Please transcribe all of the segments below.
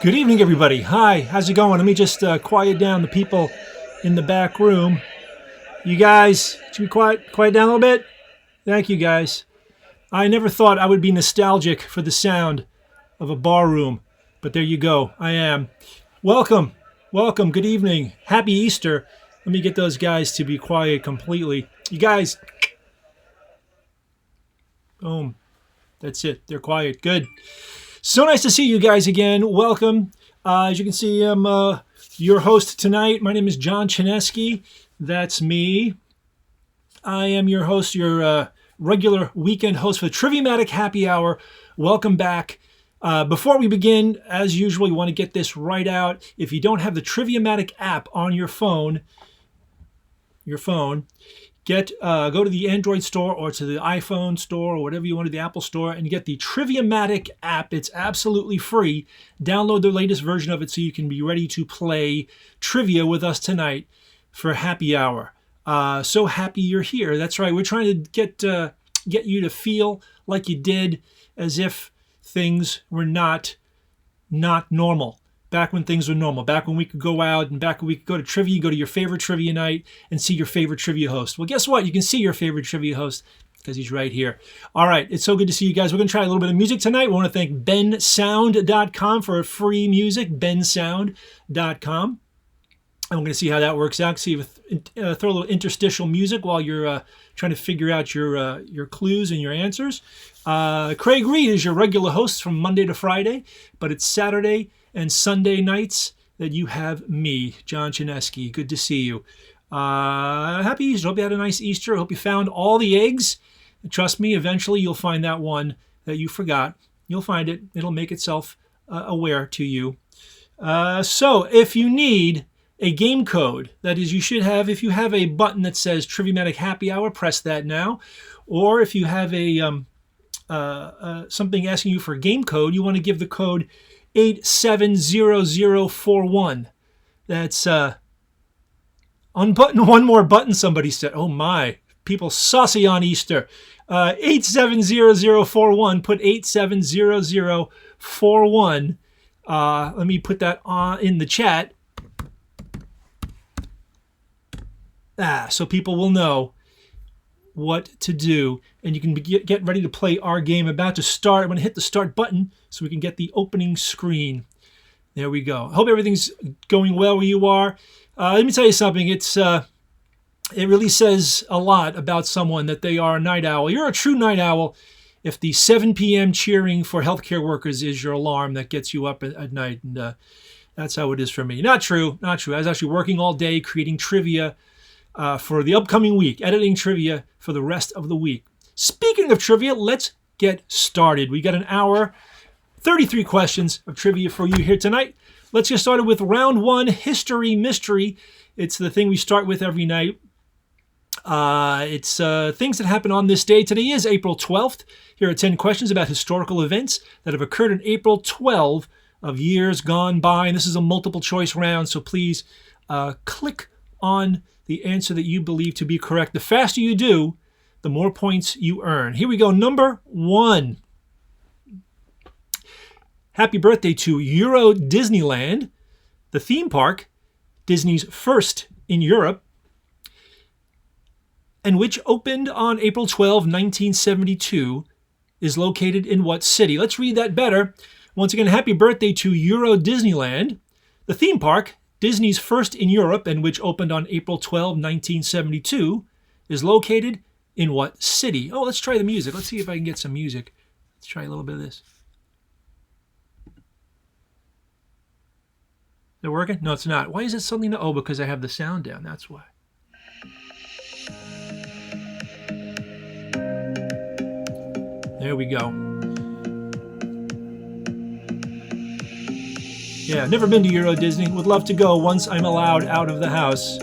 Good evening, everybody. Hi, how's it going? Let me just quiet down the people in the back room. You guys, should we quiet down a little bit? Thank you, guys. I never thought I would be nostalgic for the sound of a bar room, but there you go. I am. Welcome. Good evening. Happy Easter. Let me get those guys to be quiet completely. You guys. Boom. That's it. They're quiet. Good. So nice to see you guys again. Welcome. As you can see, I'm your host tonight. My name is John Chinesky. That's me. I am your host, your regular weekend host for the Triviamatic Happy Hour. Welcome back. Before we begin, as usual, you want to get this right out. If you don't have the Triviamatic app on your phone, go to the Android store or to the iPhone store or whatever you want to the Apple store and get the Triviamatic app. It's absolutely free. Download the latest version of it so you can be ready to play trivia with us tonight for happy hour. So happy you're here. That's right. We're trying to get you to feel like you did, as if things were not normal. Back when things were normal, back when we could go out and back when we could go to trivia, go to your favorite trivia night and see your favorite trivia host. Well, guess what? You can see your favorite trivia host because he's right here. All right, it's so good to see you guys. We're going to try a little bit of music tonight. We want to thank bensound.com for free music, bensound.com. And we're going to see how that works out. See if throw a little interstitial music while you're trying to figure out your clues and your answers. Craig Reed is your regular host from Monday to Friday, but it's Saturday and Sunday nights that you have me, John Chinesky. Good to see you. Happy Easter. Hope you had a nice Easter. Hope you found all the eggs. Trust me, eventually you'll find that one that you forgot. You'll find it. It'll make itself aware to you. So if you need a game code, that is, you should have, if you have a button that says Triviamatic Happy Hour, press that now. Or if you have a something asking you for a game code, you want to give the code 870041. That's unbutton one more button, somebody said. Oh my, people saucy on Easter. 870041, put 870041. Let me put that in the chat. So people will know what to do, and you can get ready to play our game. About to start. I'm going to hit the start button so we can get the opening screen. There we go. I hope everything's going well where you are. Let me tell you something. It really says a lot about someone that they are a night owl. You're a true night owl if the 7 p.m. cheering for healthcare workers is your alarm that gets you up at night. And that's how it is for me. Not true. I was actually working all day creating trivia for the upcoming week, editing trivia for the rest of the week. Speaking of trivia, let's get started. We got an hour, 33 questions of trivia for you here tonight. Let's get started with round one, History Mystery. It's the thing we start with every night. It's things that happen on this day. Today is April 12th. Here are 10 questions about historical events that have occurred in April 12 of years gone by. And this is a multiple choice round, so please click on the answer that you believe to be correct. The faster you do, the more points you earn. Here we go. Number one. Happy birthday to Euro Disneyland, the theme park, Disney's first in Europe, and which opened on April 12, 1972, is located in what city? Let's read that better. Once again, happy birthday to Euro Disneyland, the theme park, Disney's first in Europe, and which opened on April 12, 1972, is located in what city? Oh, let's try the music. Let's see if I can get some music. Let's try a little bit of this. Is it working? No, it's not. Why is it suddenly not? Oh, because I have the sound down. That's why. There we go. Yeah, never been to Euro Disney. Would love to go once I'm allowed out of the house.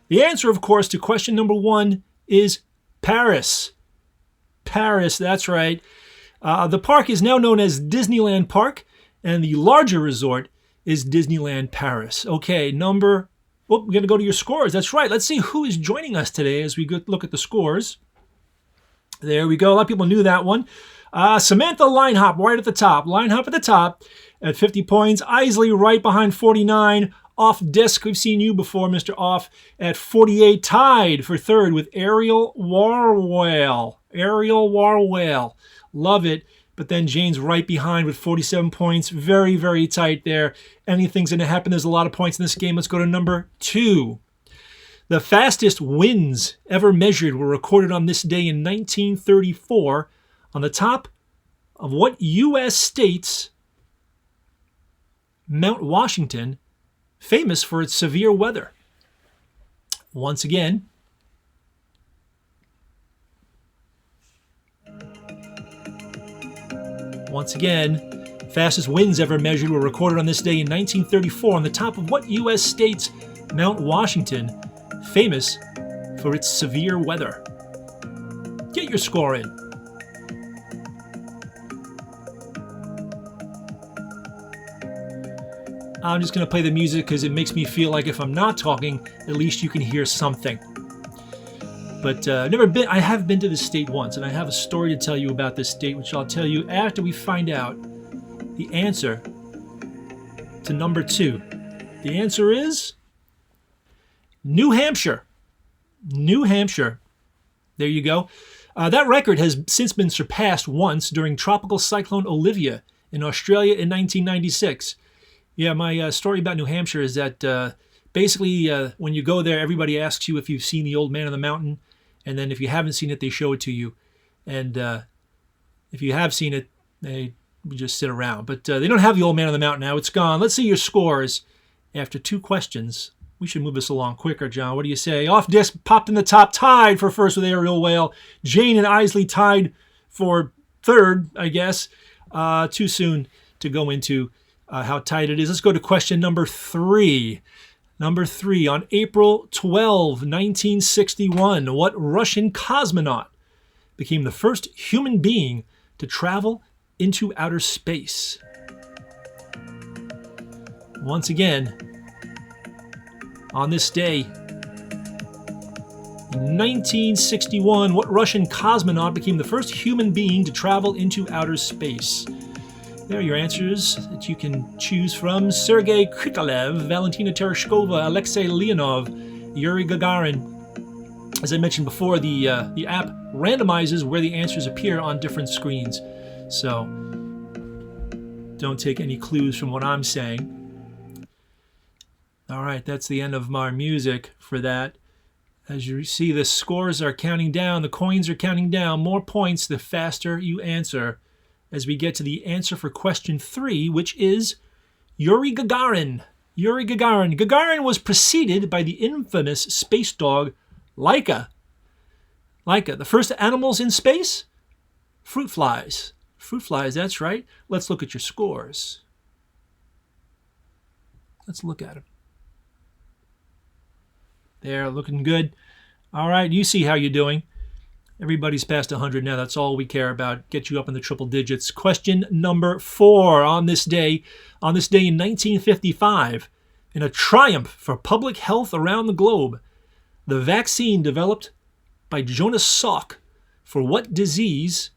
The answer, of course, to question number one is Paris. Paris, that's right. The park is now known as Disneyland Park, and the larger resort is Disneyland Paris. Okay, we're going to go to your scores. That's right. Let's see who is joining us today as we look at the scores. There we go. A lot of people knew that one. Samantha Linehop right at the top. Linehop at the top at 50 points. Isley right behind 49. Off Disc, we've seen you before, Mr. Off, at 48. Tied for third with Ariel Warwell. Ariel Warwell. Love it. But then Jane's right behind with 47 points. Very, very tight there. Anything's going to happen. There's a lot of points in this game. Let's go to number two. The fastest winds ever measured were recorded on this day in 1934 on the top of what U.S. state's Mount Washington, famous for its severe weather? Once again, fastest winds ever measured were recorded on this day in 1934 on the top of what U.S. state's Mount Washington, famous for its severe weather? Get your score in. I'm just going to play the music because it makes me feel like if I'm not talking, at least you can hear something. But I have been to this state once, and I have a story to tell you about this state, which I'll tell you after we find out the answer to number 2. The answer is New Hampshire. New Hampshire. There you go. That record has since been surpassed once during Tropical Cyclone Olivia in Australia in 1996. Yeah, my story about New Hampshire is that basically when you go there, everybody asks you if you've seen the Old Man on the Mountain. And then if you haven't seen it, they show it to you. And if you have seen it, they just sit around. But they don't have the Old Man on the Mountain now. It's gone. Let's see your scores after 2 questions. We should move this along quicker, John. What do you say? Off Disc popped in the top, tied for first with Aerial Whale. Jane and Isley tied for third, I guess. Too soon to go into how tight it is. Let's go to question number 3. Number 3, on April 12, 1961, what Russian cosmonaut became the first human being to travel into outer space? Once again, on this day, in 1961, what Russian cosmonaut became the first human being to travel into outer space? There are your answers that you can choose from. Sergei Krikalev, Valentina Tereshkova, Alexei Leonov, Yuri Gagarin. As I mentioned before, the app randomizes where the answers appear on different screens. So don't take any clues from what I'm saying. All right, that's the end of my music for that. As you see, the scores are counting down. The coins are counting down. More points the faster you answer. As we get to the answer for question 3, which is Yuri Gagarin. Yuri Gagarin. Gagarin was preceded by the infamous space dog Laika. Laika. The first animals in space? Fruit flies. Fruit flies, that's right. Let's look at your scores. Let's look at them. They're looking good. All right, you see how you're doing. Everybody's past 100 now. That's all we care about. Get you up in the triple digits. Question number 4. On this day in 1955, in a triumph for public health around the globe, the vaccine developed by Jonas Salk for what disease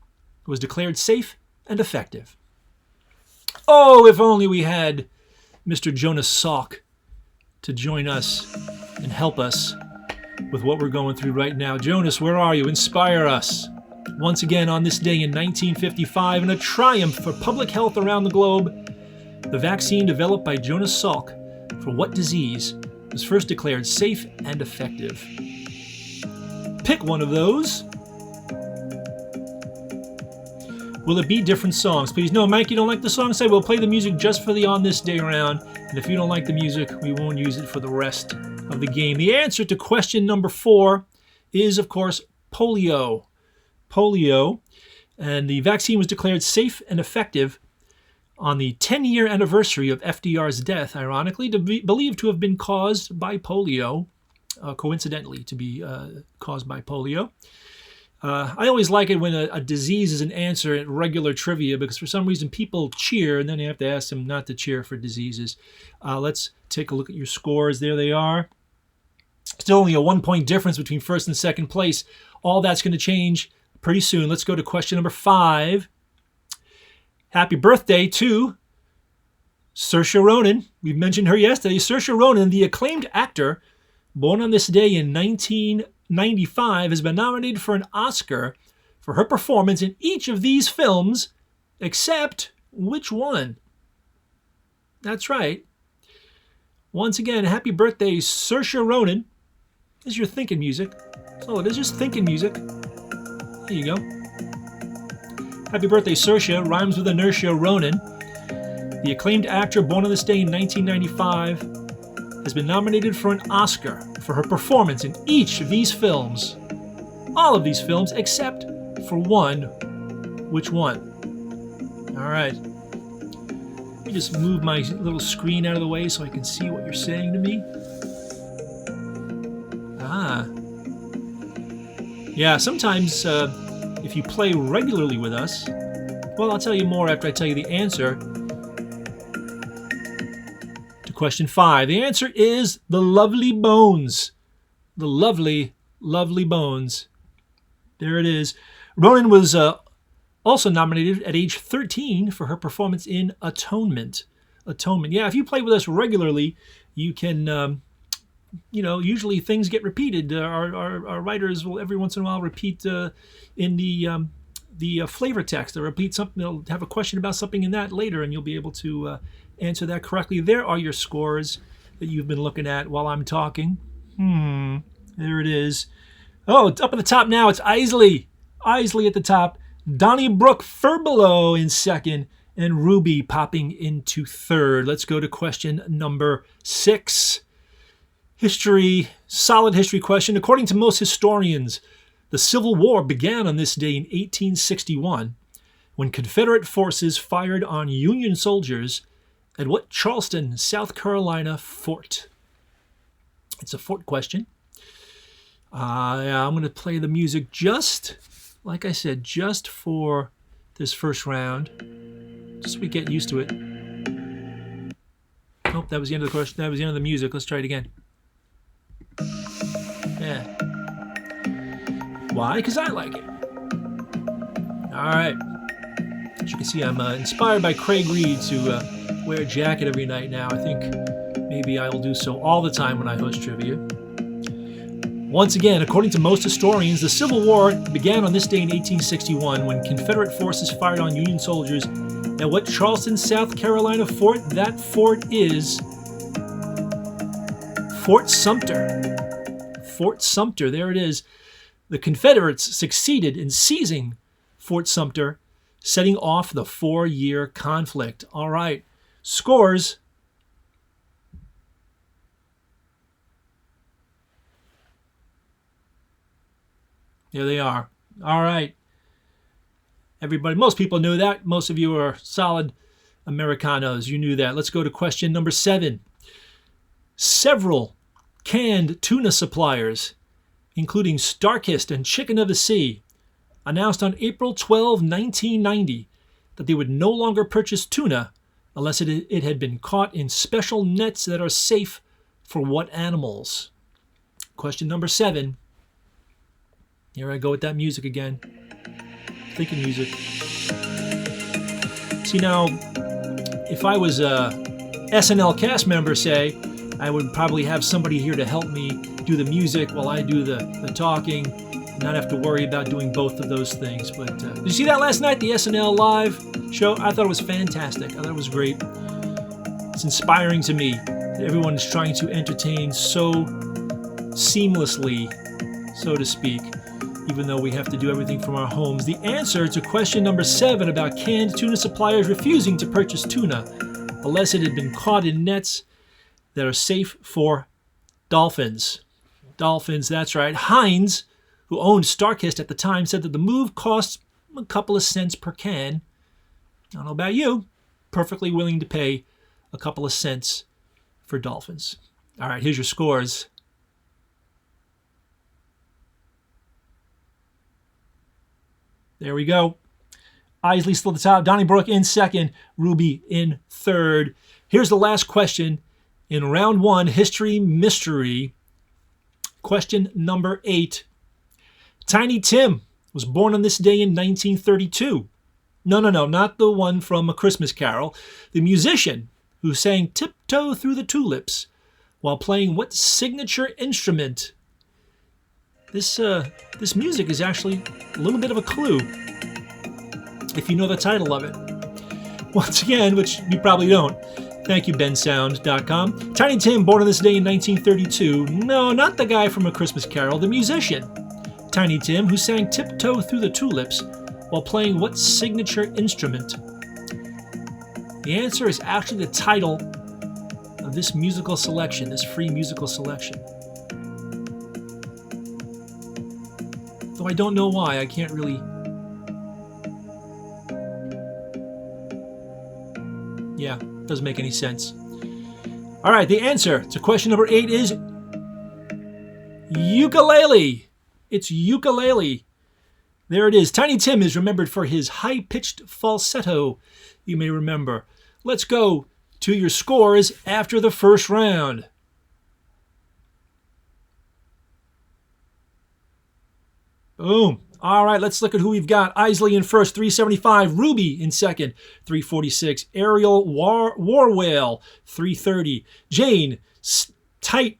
was declared safe and effective? Oh, if only we had Mr. Jonas Salk to join us and help us with what we're going through right now. Jonas, where are you? Inspire us. Once again, on this day in 1955, in a triumph for public health around the globe, the vaccine developed by Jonas Salk for what disease was first declared safe and effective? Pick one of those. Will it be different songs? Please. No, Mike, you don't like the song? Say we'll play the music just for the On This Day round. And if you don't like the music, we won't use it for the rest of the game. The answer to question number 4 is, of course, polio. Polio. And the vaccine was declared safe and effective on the 10-year anniversary of FDR's death, ironically, believed to have been caused by polio, coincidentally to be caused by polio. I always like it when a disease is an answer at regular trivia because for some reason people cheer and then you have to ask them not to cheer for diseases. Let's take a look at your scores. There they are. Still only a 1-point difference between first and second place. All that's going to change pretty soon. Let's go to question number 5. Happy birthday to Saoirse Ronan. We mentioned her yesterday. Saoirse Ronan, the acclaimed actor, born on this day in 1995, has been nominated for an Oscar for her performance in each of these films, except which one? That's right. Once again, happy birthday, Saoirse Ronan. This is your thinking music. Oh, it is just thinking music. There you go. Happy birthday, Saoirse. Rhymes with inertia, Ronan. The acclaimed actor born on this day in 1995 has been nominated for an Oscar for her performance in each of these films. All of these films except for one. Which one? All right. Let me just move my little screen out of the way so I can see what you're saying to me. Yeah, sometimes if you play regularly with us, well, I'll tell you more after I tell you the answer to question 5. The answer is The Lovely Bones. The Lovely, Lovely Bones. There it is. Ronan was also nominated at age 13 for her performance in Atonement. Atonement. Yeah, if you play with us regularly, you can... usually things get repeated. Our writers will every once in a while repeat in the flavor text. They'll repeat something. They'll have a question about something in that later, and you'll be able to answer that correctly. There are your scores that you've been looking at while I'm talking. There it is. Oh, it's up at the top now. It's Isley. Isley at the top. Donnybrook Furbelow in second, and Ruby popping into third. Let's go to question number 6. History, solid history question. According to most historians, the Civil War began on this day in 1861 when Confederate forces fired on Union soldiers at what Charleston, South Carolina fort? It's a fort question. I'm going to play the music just, like I said, just for this first round, just so we get used to it. Oh, that was the end of the question. That was the end of the music. Let's try it again. Yeah. Why? Because I like it. All right. As you can see, I'm inspired by Craig Reed to wear a jacket every night now. I think maybe I will do so all the time when I host trivia. Once again, according to most historians, the Civil War began on this day in 1861 when Confederate forces fired on Union soldiers at what Charleston, South Carolina fort? That fort is Fort Sumter. Fort Sumter, there it is. The Confederates succeeded in seizing Fort Sumter, setting off the 4-year conflict. All right, scores. There they are. All right. Everybody, most people knew that. Most of you are solid Americanos. You knew that. Let's go to question number 7. Several canned tuna suppliers, including Starkist and Chicken of the Sea, announced on April 12, 1990, that they would no longer purchase tuna unless it had been caught in special nets that are safe for what animals? Question number 7. Here I go with that music again. Thinking music. See, now, if I was a SNL cast member, say, I would probably have somebody here to help me do the music while I do the talking, and not have to worry about doing both of those things. But did you see that last night, the SNL live show? I thought it was fantastic. I thought it was great. It's inspiring to me that everyone is trying to entertain so seamlessly, so to speak, even though we have to do everything from our homes. The answer to question number 7 about canned tuna suppliers refusing to purchase tuna unless it had been caught in nets that are safe for dolphins. Dolphins, that's right. Heinz, who owned Starkist at the time, said that the move costs a couple of cents per can. I don't know about you, perfectly willing to pay a couple of cents for dolphins. All right, here's your scores. There we go. Isley still at the top. Donnybrook in second. Ruby in third. Here's the last question in round 1, History Mystery. Question number 8. Tiny Tim was born on this day in 1932. No, not the one from A Christmas Carol. The musician who sang Tiptoe Through the Tulips while playing what signature instrument? This music is actually a little bit of a clue if you know the title of it. Once again, which you probably don't. Thank you, bensound.com. Tiny Tim, born on this day in 1932. No, not the guy from A Christmas Carol, the musician. Tiny Tim, who sang Tiptoe Through the Tulips while playing what signature instrument? The answer is actually the title of this musical selection, this free musical selection. Though I don't know why, I can't really... Yeah, doesn't make any sense. All right, the answer to question number 8 is ukulele. It's ukulele. There it is. Tiny Tim is remembered for his high-pitched falsetto, you may remember. Let's go to your scores after the first round. Boom. All right, let's look at who we've got. Isley in first, 375. Ruby in second, 346. Ariel Warwhale, 330. Jane, tight,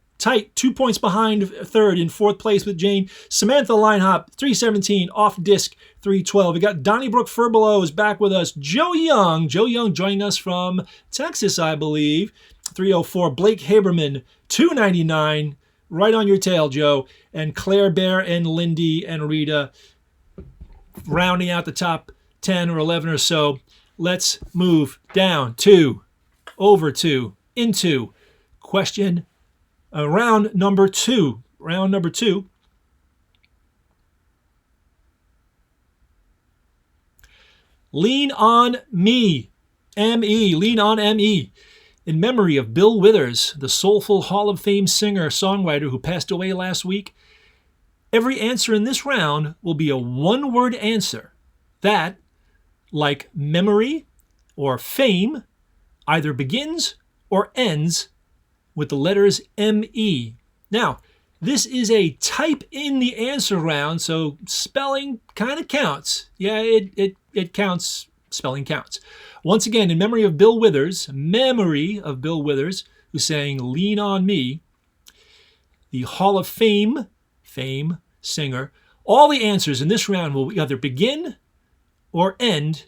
2 points behind third, in fourth place with Jane. Samantha Linehop, 317. Off disc, 312. We got Donnybrook Furbelow is back with us. Joe Young joining us from Texas, I believe, 304. Blake Haberman, 299. Right on your tail, Joe. And Claire Bear and Lindy and Rita rounding out the top 10 or 11 or so. Let's move down to, over to, into question round number 2. Round number 2. Lean on Me. M.E. Lean on M.E. In memory of Bill Withers, the soulful Hall of Fame singer-songwriter who passed away last week, every answer in this round will be a one-word answer that, like memory or fame, either begins or ends with the letters M-E. Now, this is a type in the answer round, so spelling kind of counts. Yeah, it counts. Spelling counts. Once again, in memory of Bill Withers, who sang Lean on Me, the Hall of Fame singer, all the answers in this round will either begin or end,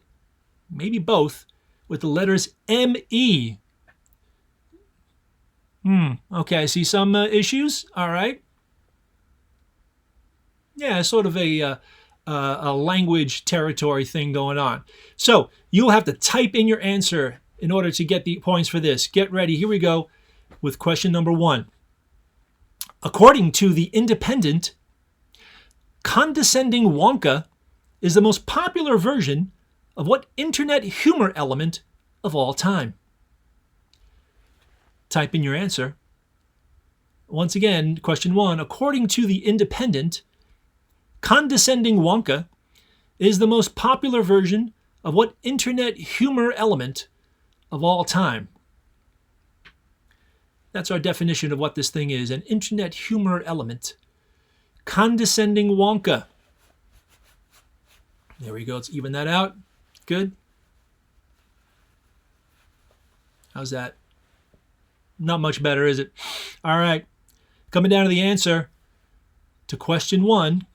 maybe both, with the letters M-E. Okay, I see some issues. All right. Yeah, sort of a language territory thing going on. So you'll have to type in your answer in order to get the points for this. Get ready. Here we go with question number 1. According to The Independent, condescending Wonka is the most popular version of what internet humor element of all time? Type in your answer. Once again, question 1. According to The Independent, condescending Wonka is the most popular version of what internet humor element of all time? That's our definition of what this thing is, an internet humor element. Condescending Wonka. There we go. Let's even that out. Good. How's that? Not much better, is it? All right. Coming down to the answer to question 1.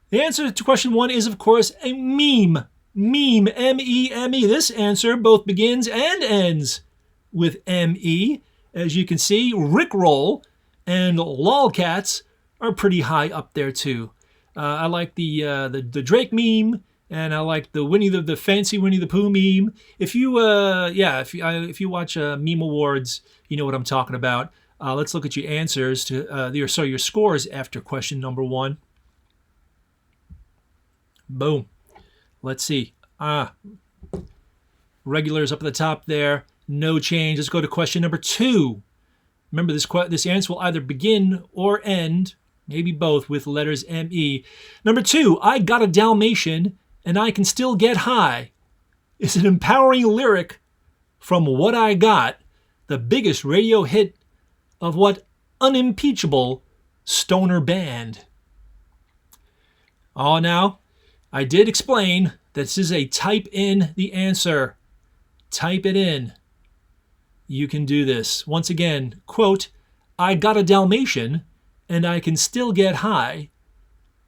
The answer to question 1 is, of course, a meme. Meme, M-E-M-E. This answer both begins and ends with M-E. As you can see, Rickroll and lolcats are pretty high up there too. I like the Drake meme, and I like the fancy Winnie the Pooh meme. If you watch Meme Awards, you know what I'm talking about. Let's look at your answers to your scores after question number 1. Boom. Let's see. Regulars up at the top there. No change. Let's go to question number 2. Remember, this answer will either begin or end, maybe both, with letters M-E. Number 2, I got a Dalmatian and I can still get high. It's an empowering lyric from What I Got, the biggest radio hit of what unimpeachable stoner band? Oh, now, I did explain that this is a type in the answer. Type it in. You can do this. Once again, quote, I got a Dalmatian and I can still get high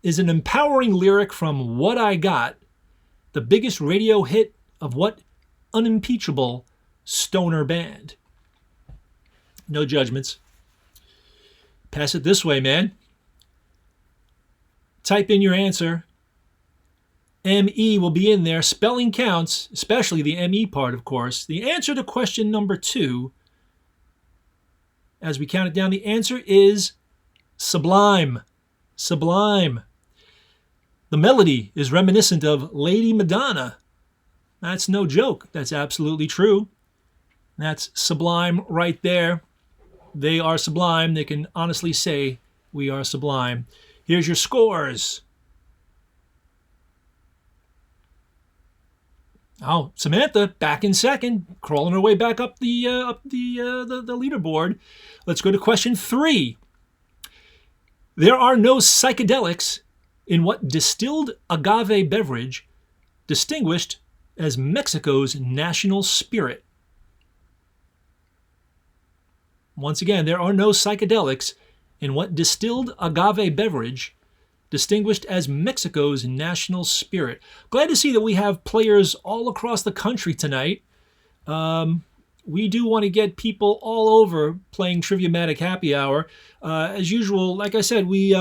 is an empowering lyric from What I Got, the biggest radio hit of what unimpeachable stoner band? No judgments. Pass it this way, man. type in your answer. ME will be in there. Spelling counts, especially the ME part, of course. The answer to question number 2, as we count it down, the answer is sublime. Sublime. The melody is reminiscent of Lady Madonna. That's no joke. That's absolutely true. That's sublime right there. They are sublime. They can honestly say we are sublime. Here's your scores. Oh, Samantha back in second, crawling her way back up the leaderboard. Let's go to question 3. There are no psychedelics in what distilled agave beverage distinguished as Mexico's national spirit? Once again, there are no psychedelics in what distilled agave beverage distinguished as Mexico's national spirit. Glad to see that we have players all across the country tonight. We do want to get people all over playing Triviamatic Happy Hour. As usual, like I said, we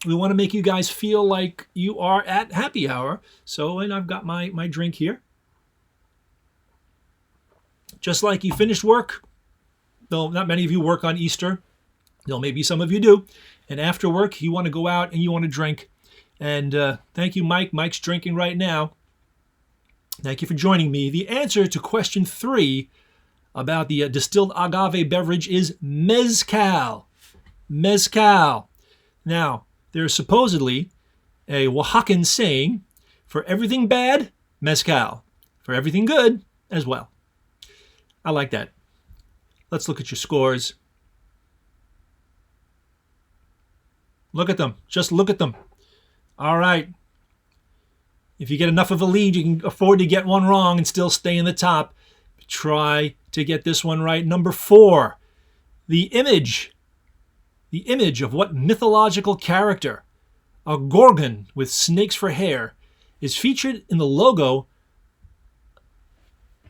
want to make you guys feel like you are at happy hour. So, and I've got my drink here. Just like you finished work, though not many of you work on Easter, though maybe some of you do. And after work, you want to go out and you want to drink. And thank you, Mike. Mike's drinking right now. Thank you for joining me. The answer to question 3 about the distilled agave beverage is mezcal. Mezcal. Now, there's supposedly a Oaxacan saying, for everything bad, mezcal. For everything good, as well. I like that. Let's look at your scores. Look at them. Just look at them. All right. If you get enough of a lead, you can afford to get one wrong and still stay in the top. Try to get this one right. Number 4. The image of what mythological character, a gorgon with snakes for hair, is featured in the logo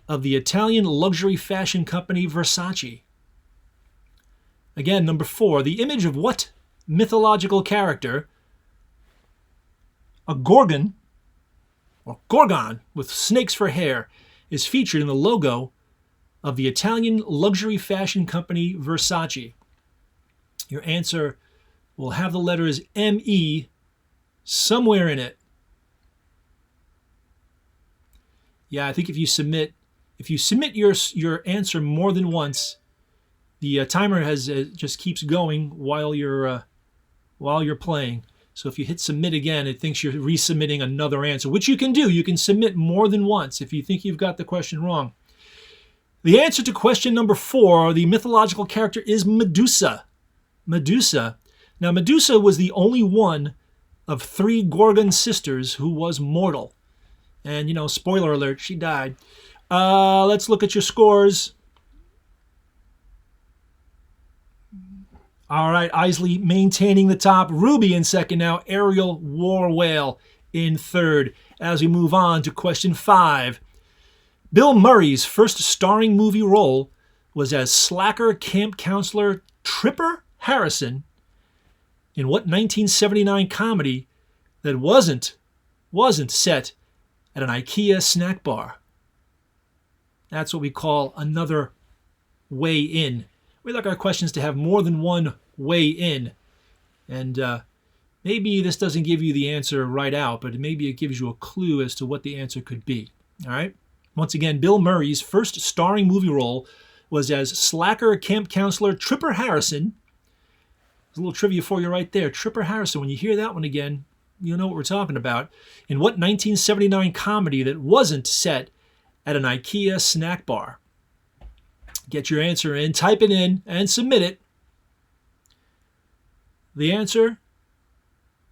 of the Italian luxury fashion company Versace. Again, number 4. The image of what mythological character, a gorgon, or gorgon with snakes for hair, is featured in the logo of the Italian luxury fashion company Versace. Your answer will have the letters M-E somewhere in it. Yeah, I think if you submit your answer more than once, the timer just keeps going while you're playing. So if you hit submit again, it thinks you're resubmitting another answer, which you can do. You can submit more than once if you think you've got the question wrong. The answer to question number 4, the mythological character, is Medusa. Medusa. Now, Medusa was the only one of 3 Gorgon sisters who was mortal. And, spoiler alert, she died. Let's look at your scores. All right, Isley maintaining the top. Ruby in second now. Ariel War Whale in third. As we move on to question 5. Bill Murray's first starring movie role was as slacker camp counselor Tripper Harrison in what 1979 comedy that wasn't set at an IKEA snack bar? That's what we call another way in. We like our questions to have more than one way in. And maybe this doesn't give you the answer right out, but maybe it gives you a clue as to what the answer could be. All right? Once again, Bill Murray's first starring movie role was as slacker camp counselor Tripper Harrison. There's a little trivia for you right there. Tripper Harrison, when you hear that one again, you'll know what we're talking about. In what 1979 comedy that wasn't set at an IKEA snack bar? Get your answer in, type it in, and submit it. The answer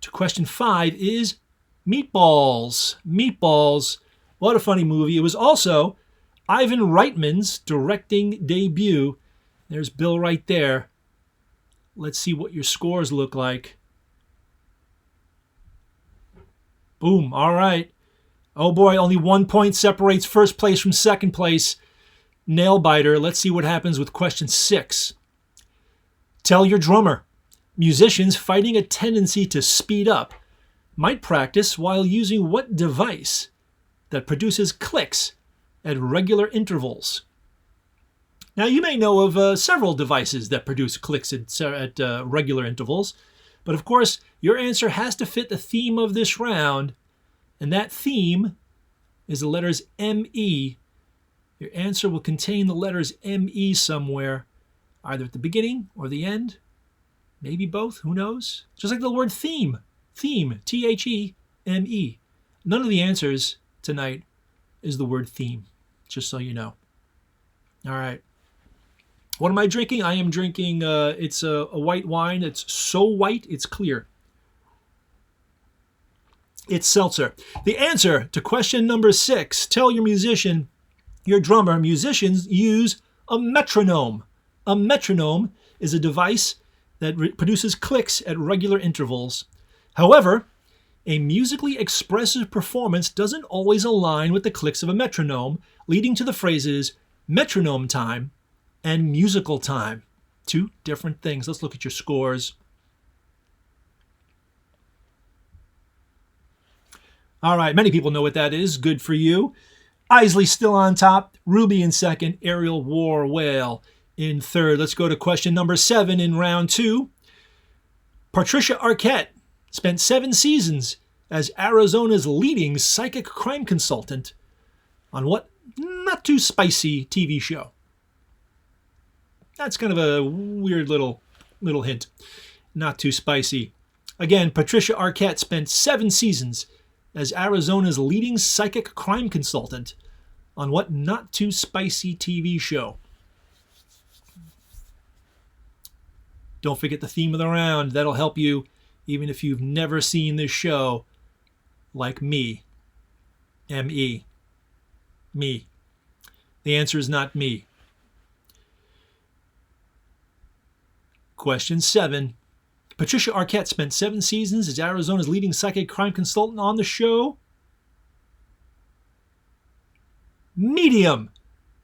to question 5 is Meatballs. Meatballs. What a funny movie. It was also Ivan Reitman's directing debut. There's Bill right there. Let's see what your scores look like. Boom. All right. Oh boy, only 1 point separates first place from second place. Nail biter. Let's see what happens with question 6. Tell your drummer Musicians fighting a tendency to speed up might practice while using what device that produces clicks at regular intervals? Now, you may know of several devices that produce clicks at regular intervals, but of course, your answer has to fit the theme of this round, and that theme is the letters M-E. Your answer will contain the letters M-E somewhere, either at the beginning or the end, maybe both, who knows? Just like the word theme, T-H-E-M-E. None of the answers tonight is the word theme, just so you know. All right. What am I drinking? I am drinking, it's a white wine. It's so white, it's clear. It's seltzer. The answer to question number 6. Tell your musician, your drummer, musicians use a metronome. A metronome is a device that produces clicks at regular intervals. However, a musically expressive performance doesn't always align with the clicks of a metronome, leading to the phrases metronome time and musical time. Two different things. Let's look at your scores. All right, many people know what that is. Good for you. Isley still on top. Ruby in second. Aerial War Whale in third. Let's go to question number 7 in round 2. Patricia Arquette spent 7 seasons as Arizona's leading psychic crime consultant on what not too spicy TV show? That's kind of a weird little hint. Not too spicy. Again, Patricia Arquette spent 7 seasons as Arizona's leading psychic crime consultant on what not too spicy TV show? Don't forget the theme of the round. That'll help you even if you've never seen this show, like me. M-E. Me. The answer is not me. Question 7. Patricia Arquette spent 7 seasons as Arizona's leading psychic crime consultant on the show Medium.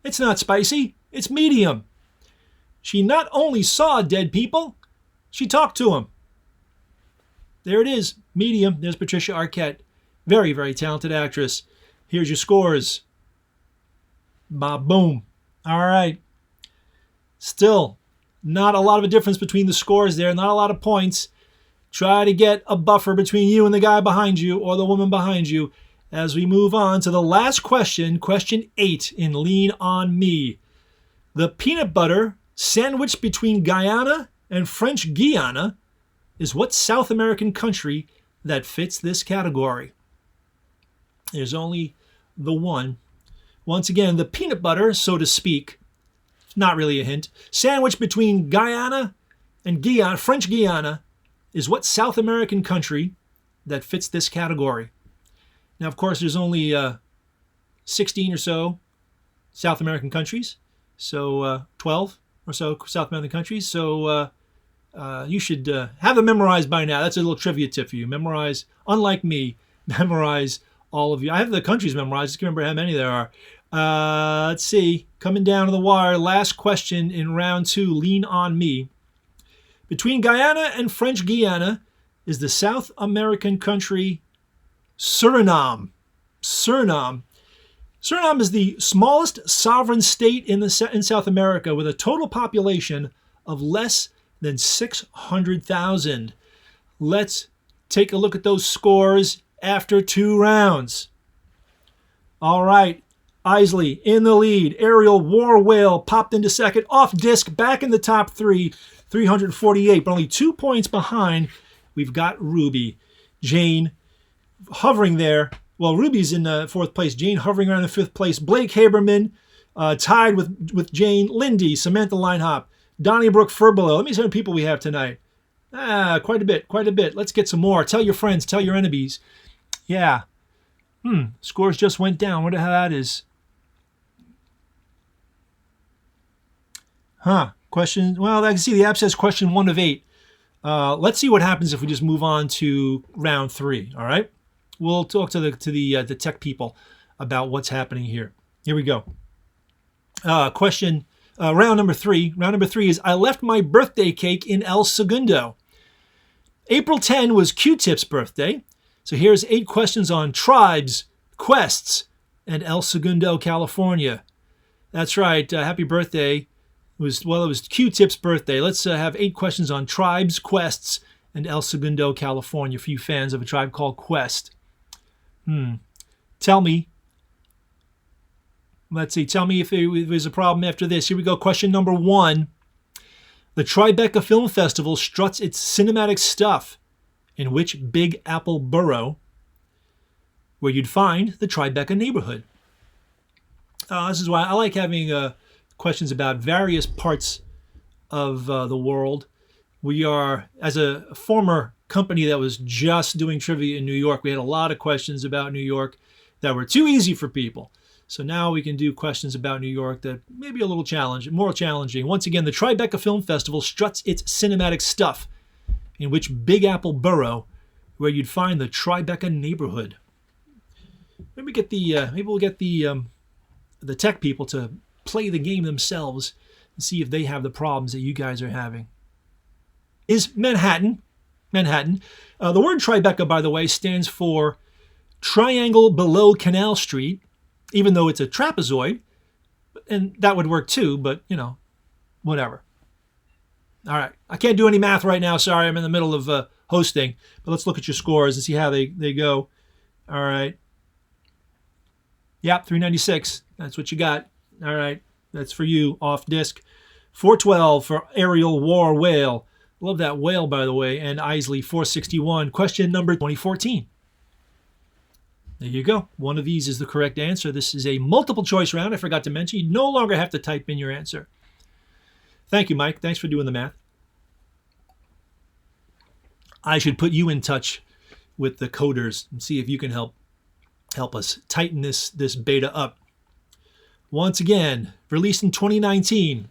It's not spicy. It's medium. She not only saw dead people, she talked to them. There it is. Medium. There's Patricia Arquette. Very, very talented actress. Here's your scores. Boom. All right. Still, not a lot of a difference between the scores there. Not a lot of points. Try to get a buffer between you and the guy behind you or the woman behind you as we move on to the last question, question 8 in Lean On Me. The peanut butter sandwiched between Guyana and French Guiana is what South American country that fits this category? There's only the one. Once again, the peanut butter, so to speak, not really a hint, sandwiched between Guyana and Guyana, French Guiana, is what South American country that fits this category? Now, of course, there's only 16 or so South American countries, so 12 or so South American countries. So you should have them memorized by now. That's a little trivia tip for you. Memorize, unlike me, memorize all of you. I have the countries memorized. Just remember how many there are. Let's see. Coming down to the wire. Last question in round 2. Lean On Me. Between Guyana and French Guiana is the South American country Suriname. Suriname is the smallest sovereign state in South America with a total population of less than 600,000. Let's take a look at those scores after 2 rounds. All right. Isley in the lead. Aerial War Whale popped into second. Off disc, back in the top 3. 348, but only 2 points behind. We've got Ruby. Jane hovering there. Well, Ruby's in 4th place. Jane hovering around in 5th place. Blake Haberman tied with Jane. Lindy, Samantha Linehop, Donnybrook Furbelow. Let me see how many people we have tonight. Quite a bit. Let's get some more. Tell your friends. Tell your enemies. Yeah. Scores just went down. Wonder how that is. Question. Well, I can see the app says question 1 of 8. Let's see what happens if we just move on to round 3. All right. We'll talk to the tech people about what's happening here. Here we go. Round number 3. Round number 3 is: I left my birthday cake in El Segundo. April 10 was Q-Tip's birthday. So here's 8 questions on tribes, quests, and El Segundo, California. That's right. Happy birthday. It was Q-Tip's birthday. Let's have 8 questions on tribes, quests, and El Segundo, California for you fans of A Tribe Called Quest. Tell me. Let's see. Tell me if there's a problem after this. Here we go. Question number 1. The Tribeca Film Festival struts its cinematic stuff in which Big Apple borough where you'd find the Tribeca neighborhood? This is why I like having questions about various parts of the world. We are, as a former company that was just doing trivia in New York, we had a lot of questions about New York that were too easy for people. So now we can do questions about New York that may be a little more challenging. Once again, the Tribeca Film Festival struts its cinematic stuff in which Big Apple borough where you'd find the Tribeca neighborhood. Maybe we'll get the tech people to play the game themselves and see if they have the problems that you guys are having. Is Manhattan. The word Tribeca, by the way, stands for triangle below Canal Street, even though it's a trapezoid, and that would work too, but, whatever. All right. I can't do any math right now. Sorry, I'm in the middle of hosting, but let's look at your scores and see how they go. All right. Yep, 396. That's what you got. All right. That's for you, off disc. 412 for Aerial War Whale. Love that whale, by the way. And Isley, 461. Question number 2014. There you go. One of these is the correct answer. This is a multiple choice round. I forgot to mention, you no longer have to type in your answer. Thank you, Mike. Thanks for doing the math. I should put you in touch with the coders and see if you can help us tighten this beta up. Once again, released in 2019,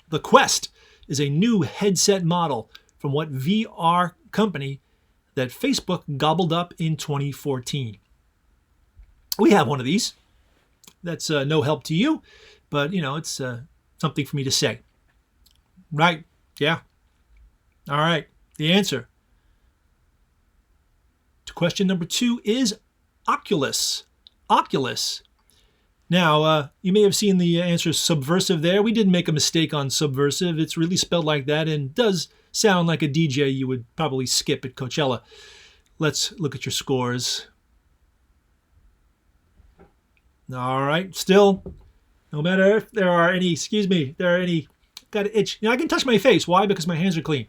the Quest is a new headset model from what VR company that Facebook gobbled up in 2014. We have one of these. That's no help to you, but, it's something for me to say. Right. Yeah. All right. The answer to question number 2 is Oculus. Oculus. Now, you may have seen the answer subversive there. We did make a mistake on subversive. It's really spelled like that and does sound like a DJ you would probably skip at Coachella. Let's look at your scores. All right. Still, no matter if there are any, got an itch. I can touch my face. Why? Because my hands are clean.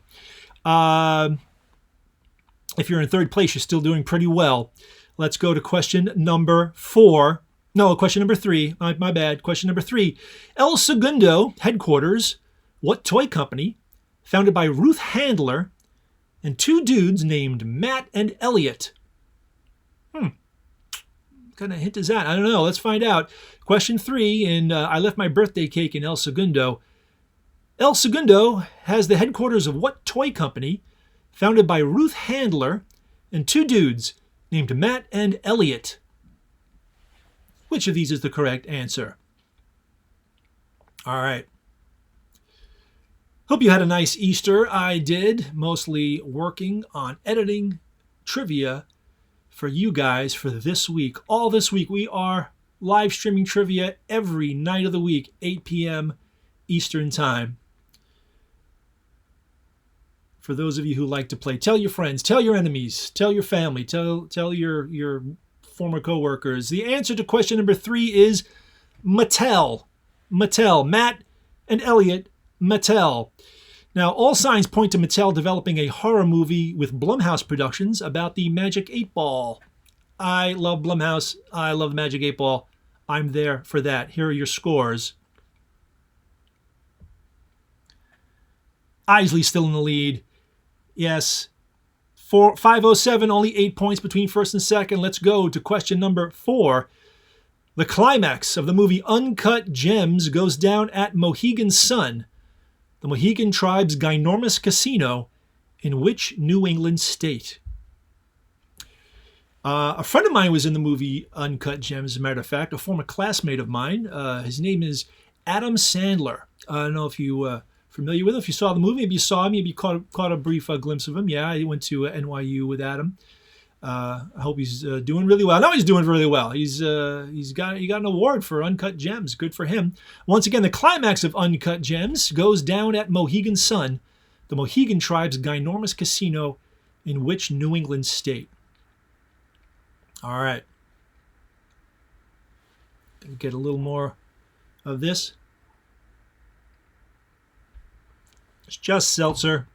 If you're in third place, you're still doing pretty well. Let's go to question number 4. No, question number 3. My bad. Question number 3. El Segundo headquarters, what toy company, founded by Ruth Handler and 2 dudes named Matt and Elliot? What kind of hint is that? I don't know. Let's find out. Question 3, and I left my birthday cake in El Segundo. El Segundo has the headquarters of what toy company, founded by Ruth Handler and 2 dudes named Matt and Elliot? Which of these is the correct answer? All right. Hope you had a nice Easter. I did, mostly working on editing trivia for you guys for this week. All this week, we are live streaming trivia every night of the week, 8 p.m. Eastern Time. For those of you who like to play, tell your friends, tell your enemies, tell your family, tell your former coworkers. The answer to question number 3 is Mattel. Mattel. Matt and Elliot Mattel. Now, all signs point to Mattel developing a horror movie with Blumhouse Productions about the Magic 8 Ball. I love Blumhouse. I love the Magic 8 Ball. I'm there for that. Here are your scores. Isley's still in the lead. Yes. 507, only 8 points between first and second. Let's go to question number 4. The climax of the movie Uncut Gems goes down at Mohegan Sun, the Mohegan tribe's ginormous casino, in which New England state? A friend of mine was in the movie Uncut Gems, as a matter of fact, a former classmate of mine. His name is Adam Sandler. I don't know if you familiar with him. If you saw the movie, maybe you saw him, maybe you caught a brief glimpse of him. Yeah, I went to NYU with Adam. I hope he's doing really well. I know he's doing really well. He got an award for Uncut Gems. Good for him. Once again, the climax of Uncut Gems goes down at Mohegan Sun, the Mohegan tribe's ginormous casino in which New England state? All right. Get a little more of this. It's just seltzer.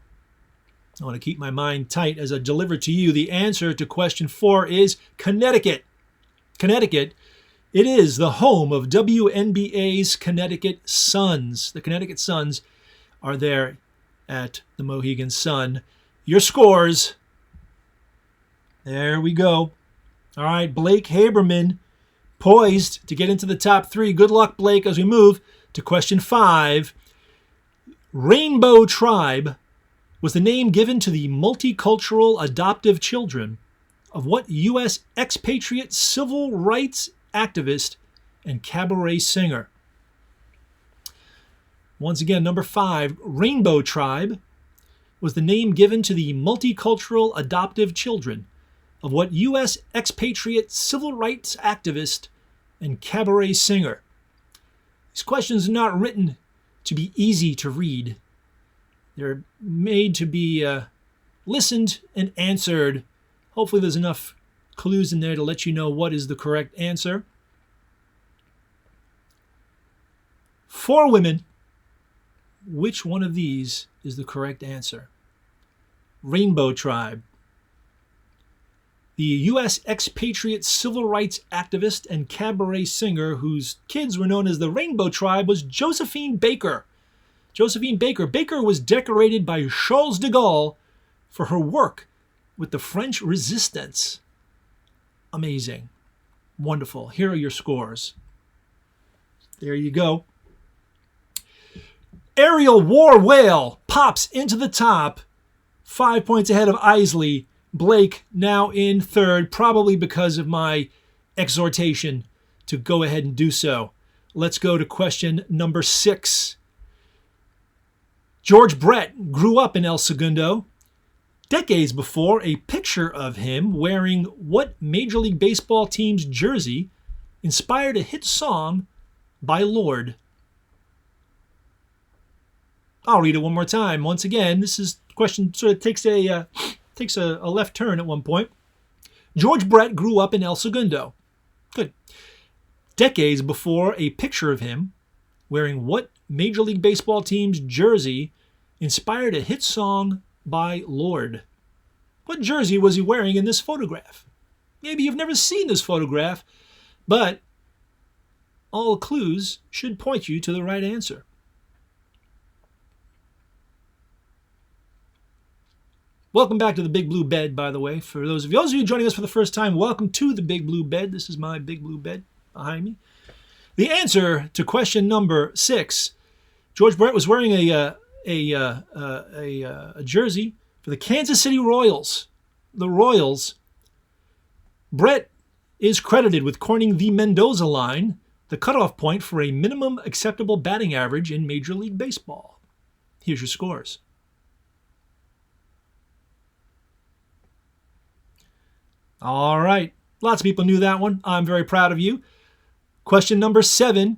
I want to keep my mind tight as I deliver to you. The answer to question 4 is Connecticut. Connecticut. It is the home of WNBA's Connecticut Suns. The Connecticut Suns are there at the Mohegan Sun. Your scores. There we go. All right, Blake Haberman poised to get into the top 3. Good luck, Blake, as we move to question 5. Rainbow Tribe was the name given to the multicultural adoptive children of what U.S. expatriate civil rights activist and cabaret singer? Once again, number 5, Rainbow Tribe was the name given to the multicultural adoptive children of what U.S. expatriate civil rights activist and cabaret singer? These questions are not written to be easy to read. They're made to be listened and answered. Hopefully there's enough clues in there to let you know what is the correct answer. 4 women. Which one of these is the correct answer? Rainbow Tribe. The U.S. expatriate civil rights activist and cabaret singer whose kids were known as the Rainbow Tribe was Josephine Baker. Josephine Baker. Baker was decorated by Charles de Gaulle for her work with the French resistance. Amazing. Wonderful. Here are your scores. There you go. Aerial War Whale pops into the top. 5 points ahead of Isley. Blake now in third, probably because of my exhortation to go ahead and do so. Let's go to question number 6. George Brett grew up in El Segundo. Decades before, a picture of him wearing what Major League Baseball team's jersey inspired a hit song by Lorde? I'll read it one more time. Once again, this question sort of takes a left turn at one point. George Brett grew up in El Segundo. Good. Decades before, a picture of him wearing what Major League Baseball team's jersey inspired a hit song by Lorde? What jersey was he wearing in this photograph? Maybe you've never seen this photograph, but all clues should point you to the right answer. Welcome back to the Big Blue Bed, by the way. For those of you joining us for the first time, welcome to the Big Blue Bed. This is my Big Blue Bed behind me. The answer to question number 6, George Brett was wearing a jersey for the Kansas City Royals. The Royals. Brett is credited with coining the Mendoza line, the cutoff point for a minimum acceptable batting average in Major League Baseball. Here's your scores. All right. Lots of people knew that one. I'm very proud of you. Question number 7.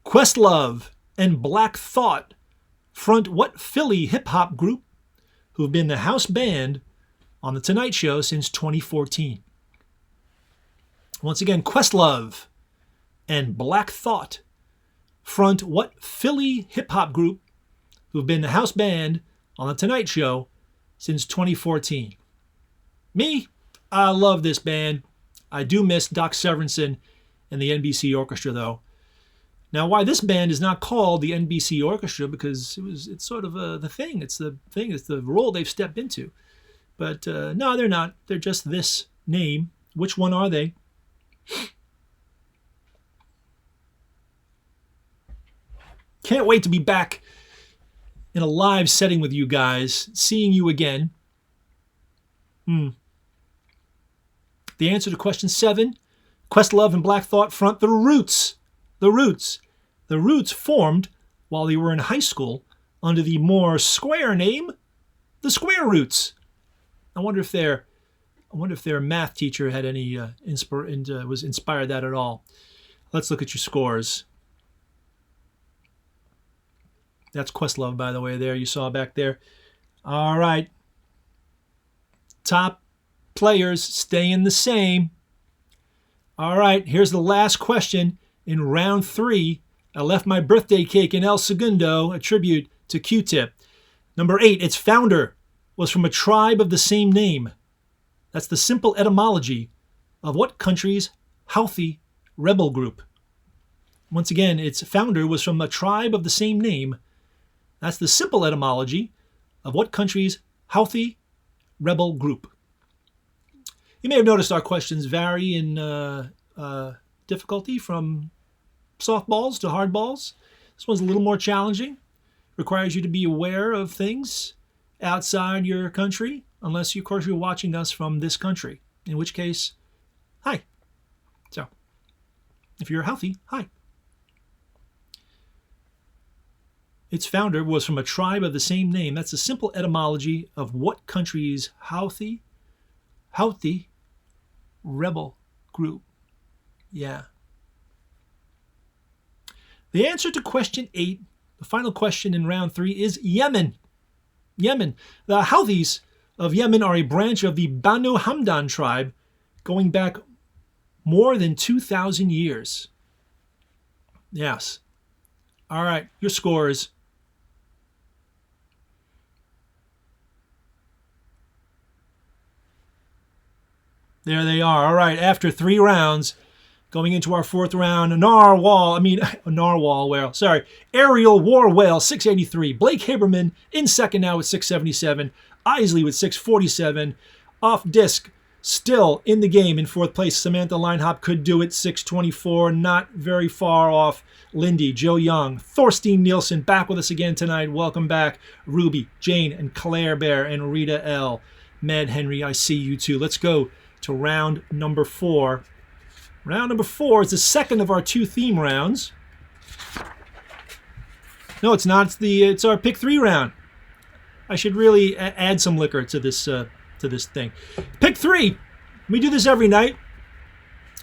Questlove and Black Thought front what Philly hip-hop group who have been the house band on The Tonight Show since 2014? Once again, Questlove and Black Thought front what Philly hip-hop group who have been the house band on The Tonight Show since 2014? Me? I love this band. I do miss Doc Severinsen and the NBC Orchestra, though. Now, why this band is not called the NBC Orchestra, because it's sort of the thing. It's the thing. It's the role they've stepped into. But no, they're not. They're just this name. Which one are they? Can't wait to be back in a live setting with you guys, seeing you again. The answer to question 7, Questlove and Black Thought front The Roots. The Roots. The Roots formed while they were in high school under the more square name, the square roots. I wonder if their math teacher had any was inspired that at all. Let's look at your scores. That's Questlove, by the way, there you saw back there. All right. Top players staying the same. All right, here's the last question in round 3. I left my birthday cake in El Segundo, a tribute to Q-Tip. Number 8, its founder was from a tribe of the same name. That's the simple etymology of what country's Houthi rebel group? Once again, its founder was from a tribe of the same name. That's the simple etymology of what country's Houthi rebel group? You may have noticed our questions vary in difficulty from softballs to hardballs. This one's a little more challenging. Requires you to be aware of things outside your country, unless, of course, you're watching us from this country, in which case, hi. So, if you're healthy, hi. Its founder was from a tribe of the same name. That's a simple etymology of what country's Houthi rebel group. Yeah. The answer to question 8, the final question in round 3, is Yemen. Yemen. The Houthis of Yemen are a branch of the Banu Hamdan tribe going back more than 2,000 years. Yes. All right, your scores. There they are. All right, after 3 rounds, going into our 4th round, Aerial War Whale, 683. Blake Haberman in second now with 677. Isley with 647. Off disc, still in the game in 4th place. Samantha Linehop could do it, 624. Not very far off. Lindy, Joe Young, Thorstein Nielsen back with us again tonight. Welcome back. Ruby, Jane, and Claire Bear, and Rita L. Mad Henry, I see you too. Let's go to round number 4. Round number 4 is the second of our 2 theme rounds. No, it's not. It's our pick 3 round. I should really add some liquor to this thing. Pick 3. We do this every night.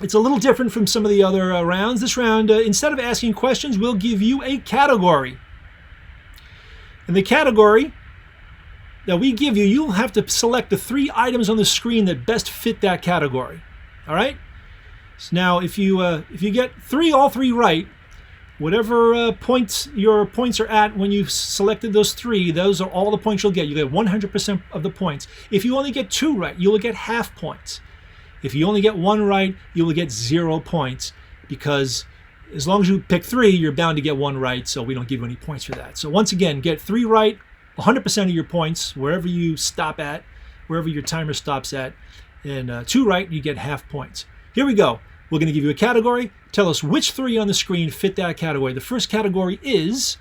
It's a little different from some of the other rounds. This round, instead of asking questions, we'll give you a category. And the category that we give you, you'll have to select the 3 items on the screen that best fit that category. All right? So now, if you get all three right, whatever points your points are at when you've selected those 3, those are all the points you'll get. You get 100% of the points. If you only get 2 right, you will get half points. If you only get 1 right, you will get 0 points, because as long as you pick 3, you're bound to get 1 right, so we don't give you any points for that. So once again, get 3 right, 100% of your points, wherever you stop at, wherever your timer stops at, and 2 right, you get half points. Here we go. We're going to give you a category. Tell us which 3 on the screen fit that category. The first category is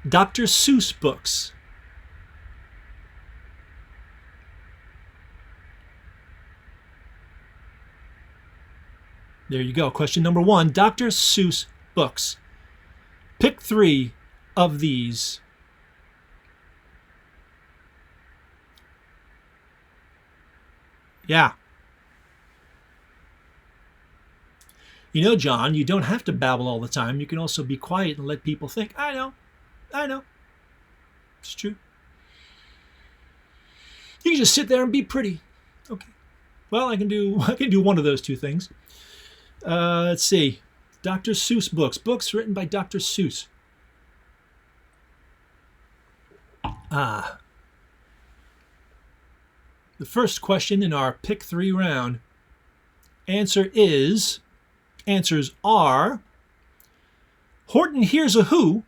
Dr. Seuss books. There you go. Question number 1, Dr. Seuss books. Pick 3 of these. Yeah. You know, John, you don't have to babble all the time. You can also be quiet and let people think. I know. It's true. You can just sit there and be pretty. Okay. Well, I can do one of those 2 things. Let's see. Dr. Seuss books. Books written by Dr. Seuss. The first question in our pick 3 round. Answers are Horton Hears a Who,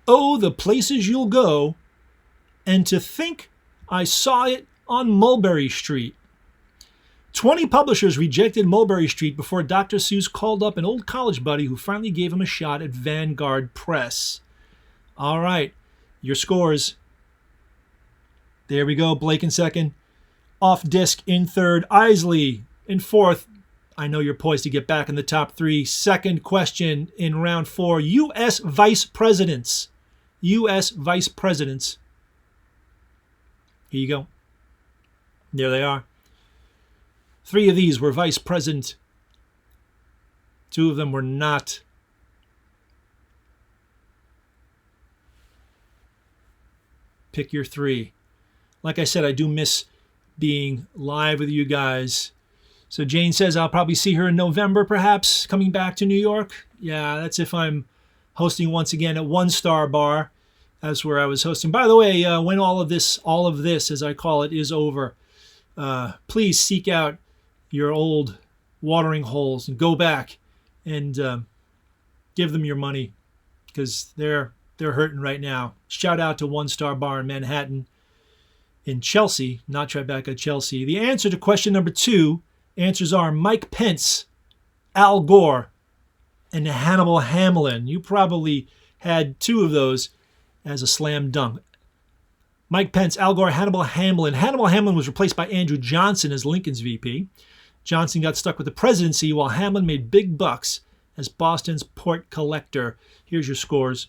Oh, the Places You'll Go, and To Think I Saw It on Mulberry Street. 20 publishers rejected Mulberry Street before Dr. Seuss called up an old college buddy who finally gave him a shot at Vanguard Press. All right, your scores. There we go. Blake in second. Off disc in third. Isley in fourth. I know you're poised to get back in the top 3. Second question in round 4. U.S. vice presidents. U.S. vice presidents. Here you go. There they are. 3 of these were vice president. 2 of them were not. Pick your 3. Like I said, I do miss being live with you guys. So Jane says I'll probably see her in November, perhaps, coming back to New York. Yeah, that's if I'm hosting once again at One Star Bar. That's where I was hosting. By the way, when all of this, as I call it, is over, please seek out your old watering holes and go back and give them your money, because they're hurting right now. Shout out to One Star Bar in Manhattan, in Chelsea, not Tribeca, Chelsea. The answer to question number 2, answers are Mike Pence, Al Gore, and Hannibal Hamlin. You probably had 2 of those as a slam dunk. Mike Pence, Al Gore, Hannibal Hamlin. Hannibal Hamlin was replaced by Andrew Johnson as Lincoln's VP. Johnson got stuck with the presidency while Hamlin made big bucks as Boston's port collector. Here's your scores.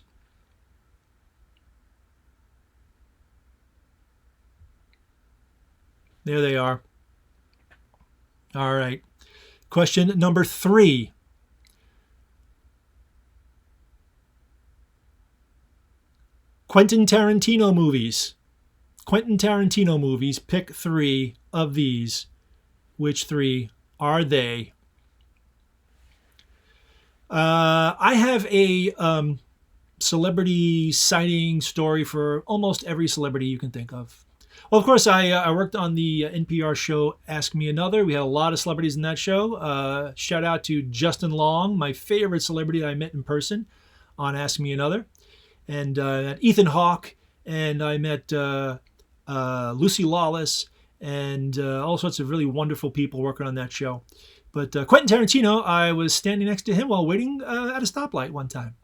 There they are. All right. Question number 3. Quentin Tarantino movies. Quentin Tarantino movies. Pick 3 of these. Which 3 are they? I have a celebrity sighting story for almost every celebrity you can think of. Well, of course, I worked on the NPR show Ask Me Another. We had a lot of celebrities in that show. Shout out to Justin Long, my favorite celebrity that I met in person on Ask Me Another. And Ethan Hawke, and I met Lucy Lawless, and all sorts of really wonderful people working on that show. But Quentin Tarantino, I was standing next to him while waiting at a stoplight one time.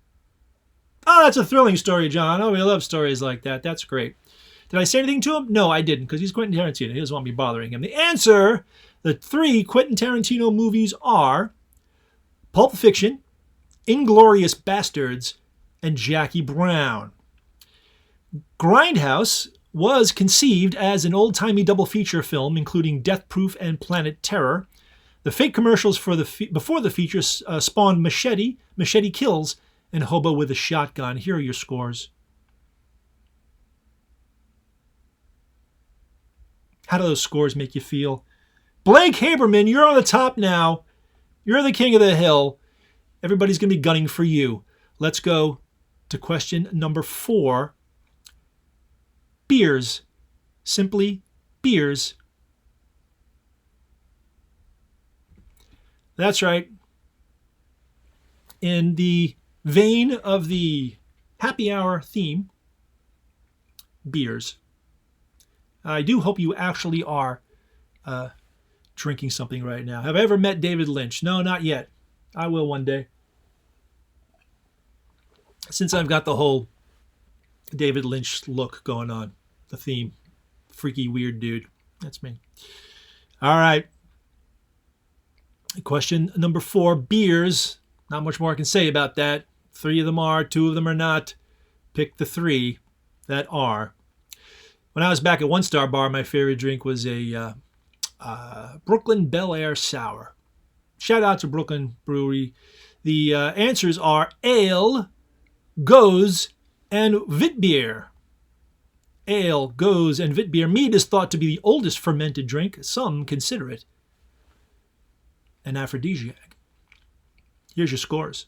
Oh, that's a thrilling story, John. Oh, we love stories like that. That's great. Did I say anything to him? No, I didn't, because he's Quentin Tarantino. He doesn't want me bothering him. The answer, the 3 Quentin Tarantino movies are Pulp Fiction, Inglourious Bastards, and Jackie Brown. Grindhouse was conceived as an old-timey double feature film, including Death Proof and Planet Terror. The fake commercials for before the feature spawned Machete, Machete Kills, and Hobo with a Shotgun. Here are your scores. How do those scores make you feel? Blake Haberman, you're on the top now. You're the king of the hill. Everybody's going to be gunning for you. Let's go to question number 4. Beers. Simply beers. That's right. In the vein of the happy hour theme, beers. I do hope you actually are drinking something right now. Have I ever met David Lynch? No, not yet. I will one day. Since I've got the whole David Lynch look going on, the theme. Freaky, weird dude. That's me. All right. Question number 4, beers. Not much more I can say about that. 3 of them are, 2 of them are not. Pick the 3 that are. When I was back at One Star Bar, my favorite drink was a Brooklyn Bel Air Sour. Shout out to Brooklyn Brewery. The answers are ale, goes, and Witbier. Ale, goes, and Witbier. Mead is thought to be the oldest fermented drink. Some consider it an aphrodisiac. Here's your scores.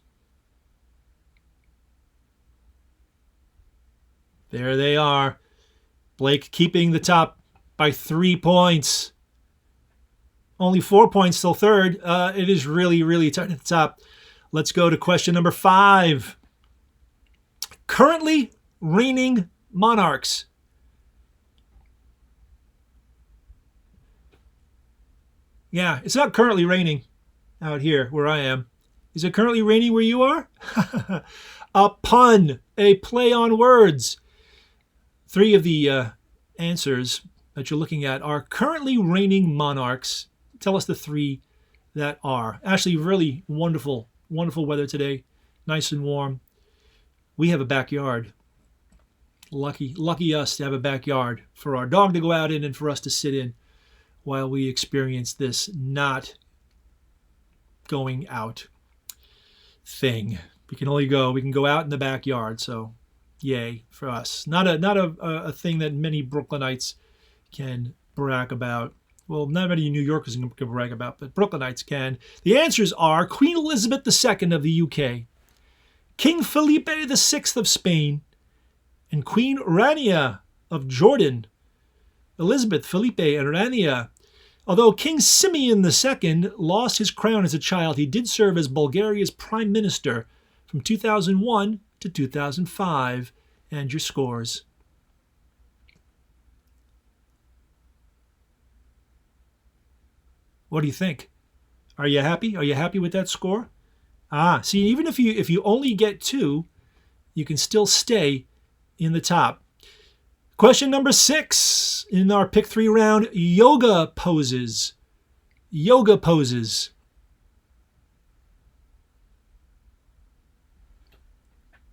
There they are. Blake keeping the top by 3 points. Only 4 points till third. It is really, really tight at the top. Let's go to question number 5. Currently reigning monarchs. Yeah, it's not currently raining out here where I am. Is it currently raining where you are? A pun, a play on words. 3 of the answers that you're looking at are currently reigning monarchs. Tell us the 3 that are. Actually, really wonderful, wonderful weather today. Nice and warm. We have a backyard. Lucky us to have a backyard for our dog to go out in and for us to sit in while we experience this not going out thing. We can go out in the backyard, so yay for us. Not a thing that many Brooklynites can brag about. Well, not many New Yorkers can brag about, but Brooklynites can. The answers are Queen Elizabeth II of the UK, King Felipe VI of Spain, and Queen Rania of Jordan. Elizabeth, Felipe, and Rania. Although King Simeon II lost his crown as a child, he did serve as Bulgaria's prime minister from 2001 to 2005. And your scores. What do you think? Are you happy? Are you happy with that score? See, even if you only get 2, you can still stay in the top. Question number 6 in our pick 3 round, yoga poses. Yoga poses.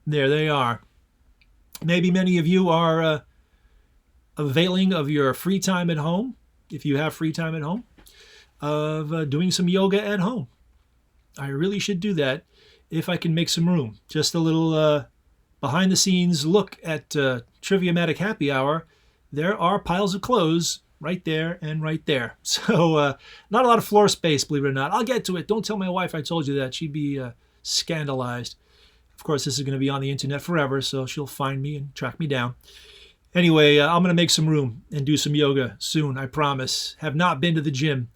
There they are. Maybe many of you are availing of your free time at home, if you have free time at home, of doing some yoga at home. I really should do that if I can make some room. Just a little behind the scenes look at Triviamatic Happy Hour. There are piles of clothes right there and right there. So not a lot of floor space, believe it or not. I'll get to it. Don't tell my wife I told you that. She'd be scandalized. Of course, this is going to be on the internet forever, so she'll find me and track me down. Anyway, I'm going to make some room and do some yoga soon, I promise. Have not been to the gym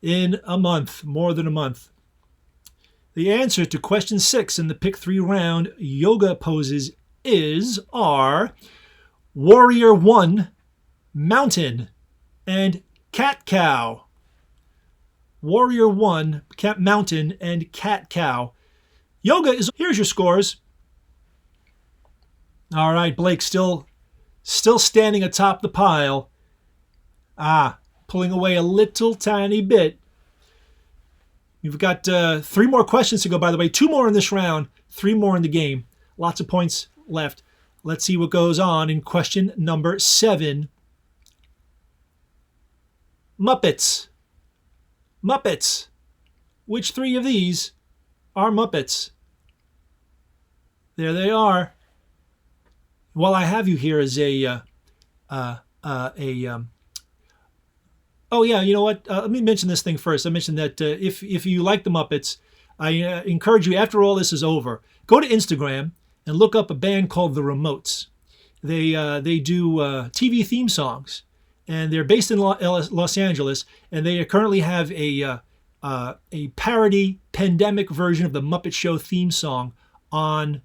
in a month, more than a month. The answer to question 6 in the pick 3 round, yoga poses, are Warrior 1, Mountain, and Cat Cow. Warrior 1, Mountain, and Cat Cow. Yoga is... Here's your scores. All right, Blake still standing atop the pile. Pulling away a little tiny bit. You've got 3 more questions to go, by the way. 2 more in this round, 3 more in the game. Lots of points left. Let's see what goes on in question number 7. Muppets. Muppets. Which 3 of these are Muppets? There they are. While I have you here as oh yeah, you know what? Let me mention this thing first. I mentioned that if you like the Muppets, I encourage you, after all this is over, go to Instagram and look up a band called The Remotes. They do TV theme songs, and they're based in Los Angeles, and they currently have a parody pandemic version of the Muppet Show theme song on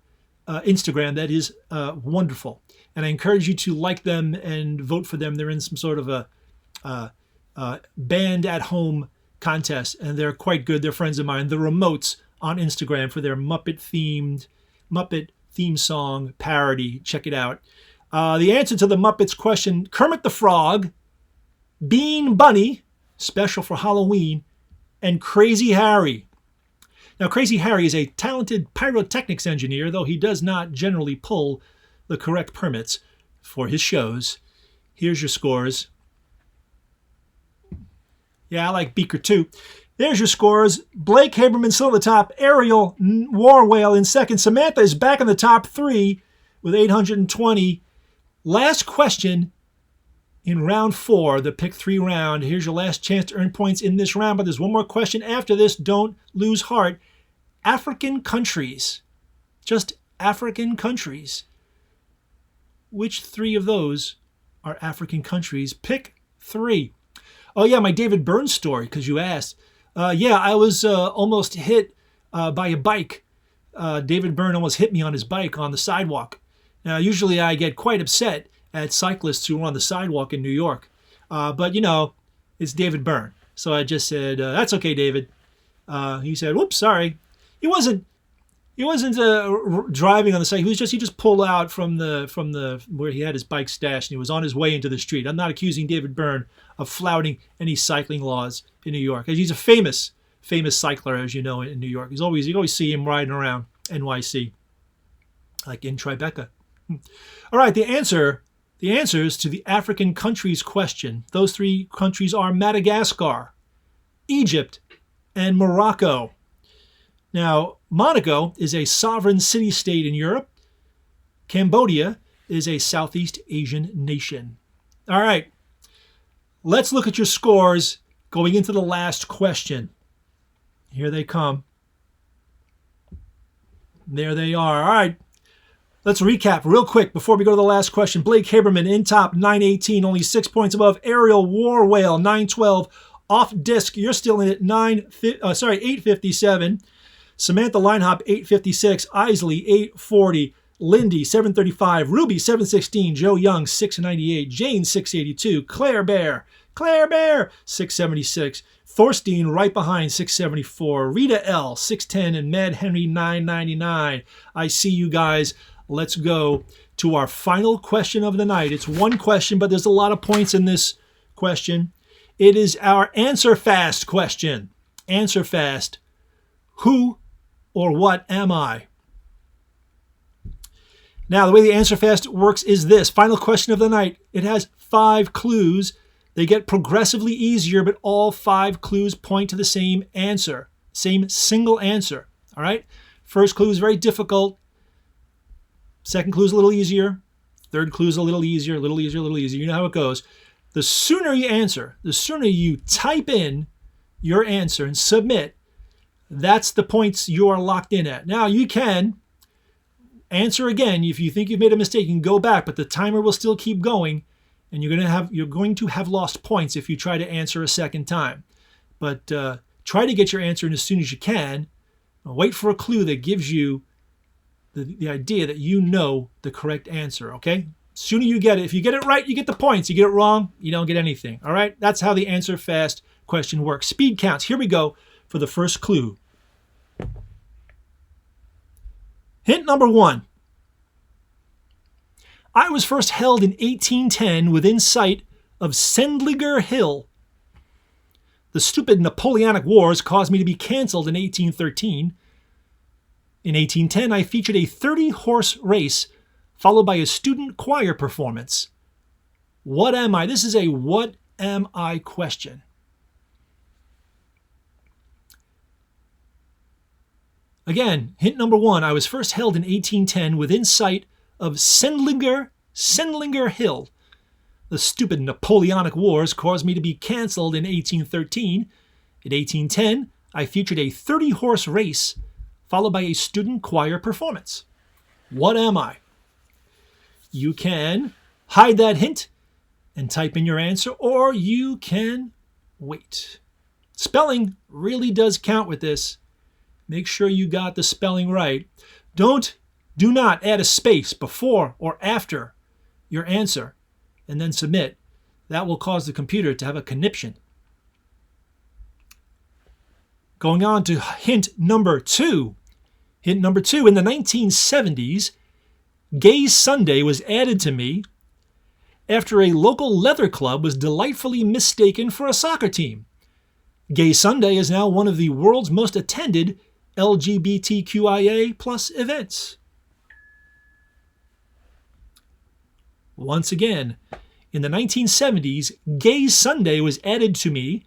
Instagram that is wonderful. And I encourage you to like them and vote for them. They're in some sort of a band at home contest, and they're quite good. They're friends of mine. The Remotes on Instagram for their Muppet theme song parody. Check it out. The answer to the Muppets question: Kermit the Frog, Bean Bunny, special for Halloween, and Crazy Harry. Now, Crazy Harry is a talented pyrotechnics engineer, though he does not generally pull the correct permits for his shows. Here's your scores. Yeah, I like Beaker too. There's your scores. Blake Haberman still at the top. Ariel Warwhale in second. Samantha is back in the top 3 with 820. Last question in round 4, the pick 3 round. Here's your last chance to earn points in this round, but there's one more question after this. Don't lose heart. African countries. Just African countries. Which 3 of those are African countries? Pick 3. Oh, yeah, my David Byrne story, because you asked. I was almost hit by a bike. David Byrne almost hit me on his bike on the sidewalk. Now, usually I get quite upset at cyclists who are on the sidewalk in New York. But, it's David Byrne. So I just said, that's okay, David. He said, whoops, sorry. He wasn't driving on the side. He just pulled out from the where he had his bike stashed, and he was on his way into the street. I'm not accusing David Byrne of flouting any cycling laws in New York. He's a famous cycler, as you know, in New York. You always see him riding around NYC, like in Tribeca. All right, the answers to the African countries question. Those three countries are Madagascar, Egypt, and Morocco. Now, Monaco is a sovereign city-state in Europe. Cambodia is a Southeast Asian nation. All right, let's look at your scores going into the last question. Here they come. There they are. All right, let's recap real quick before we go to the last question. Blake Haberman in top, 918, only 6 points above. Ariel War Whale, 912. Off disc, you're still in at 857. Samantha Linehop, 856. Isley, 840. Lindy, 735. Ruby, 716. Joe Young, 698. Jane, 682. Claire Bear, 676. Thorstein right behind, 674. Rita L, 610. And Mad Henry, 999. I see you guys. Let's go to our final question of the night. It's one question, but there's a lot of points in this question. It is our answer fast question. Answer fast. Who or what am I? Now, the way the answer fast works is this. Final question of the night. It has 5 clues. They get progressively easier, but all 5 clues point to the same answer, same single answer. All right? First clue is very difficult. Second clue is a little easier. Third clue is a little easier, a little easier, a little easier. You know how it goes. The sooner you answer, the sooner you type in your answer and submit, that's the points you are locked in at. Now, you can answer again. If you think you've made a mistake, you can go back, but the timer will still keep going, and you're going to have lost points if you try to answer a second time. But try to get your answer in as soon as you can. Wait for a clue that gives you the idea that you know the correct answer, okay? Sooner you get it. If you get it right, you get the points. You get it wrong, you don't get anything. All right? That's how the answer fast question works. Speed counts. Here we go for the first clue. Hint number 1. I was first held in 1810 within sight of Sendlinger Hill. The stupid Napoleonic Wars caused me to be canceled in 1813. In 1810, I featured a 30-horse race followed by a student choir performance. What am I? This is a what am I question. Again, hint number 1. I was first held in 1810 within sight of Sendlinger Hill. The stupid Napoleonic Wars caused me to be canceled in 1813. In 1810, I featured a 30-horse race followed by a student choir performance. What am I? You can hide that hint and type in your answer, or you can wait. Spelling really does count with this. Make sure you got the spelling right. Do not add a space before or after your answer and then submit. That will cause the computer to have a conniption. Going on to hint number 2. Hint number 2, in the 1970s, Gay Sunday was added to me after a local leather club was delightfully mistaken for a soccer team. Gay Sunday is now one of the world's most attended LGBTQIA plus events. Once again, in the 1970s, Gay Sunday was added to me